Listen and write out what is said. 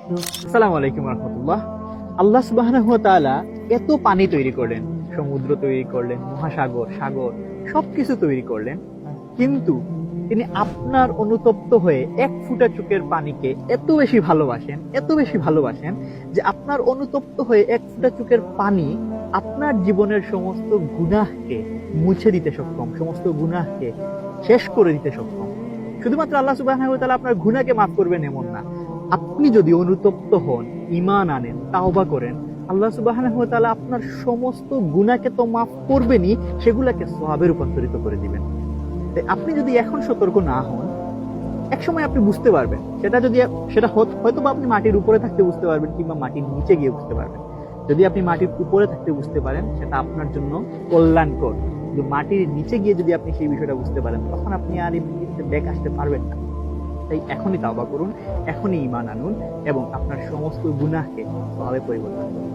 আসসালামু আলাইকুম রহমতুল্লাহ। আল্লাহ সুবহানাহু ওয়া তাআলা এত পানি তৈরি করলেন, সমুদ্র তৈরি করলেন, মহাসাগর, সাগর, সবকিছু তৈরি করলেন, কিন্তু তিনি আপনার অনুতপ্ত হয়ে এক ফোঁটা চোখের পানিকে এত বেশি ভালোবাসেন, এত বেশি ভালোবাসেন যে আপনার অনুতপ্ত হয়ে এক ফোঁটা চোখের পানি আপনার জীবনের সমস্ত গুনাহকে মুছে দিতে সক্ষম, সমস্ত গুনাহকে শেষ করে দিতে সক্ষম। শুধুমাত্র আল্লাহ সুবহানাহু ওয়া তাআলা আপনার গুনাহকে মাফ করবেন এমন না, আপনি যদি অনুতপ্ত হন, ঈমান আনেন, তাওবা করেন, আল্লাহ সুবহানাহু ওয়া তাআলা আপনার সমস্ত গুনাহকে তো মাফ করবেনই, সেগুলোকে সওয়াবে রূপান্তরিত করে দিবেন। তাই আপনি যদি এখন সতর্ক না হন, এক সময় আপনি বুঝতে পারবেন। সেটা হয়তো বা আপনি মাটির উপরে থাকতে বুঝতে পারবেন, কিংবা মাটির নিচে গিয়ে বুঝতে পারবেন। যদি আপনি মাটির উপরে থাকতে বুঝতে পারেন, সেটা আপনার জন্য কল্যাণকর। কিন্তু মাটির নিচে গিয়ে যদি আপনি সেই বিষয়টা বুঝতে পারেন, তখন আপনি আর এই পৃথিবীতে ব্যাক আসতে পারবেন না। তাই এখনই তাওবা করুন, এখনই ঈমান আনুন এবং আপনার সমস্ত গুনাহকে সওয়াবে পরিবর্তন করুন।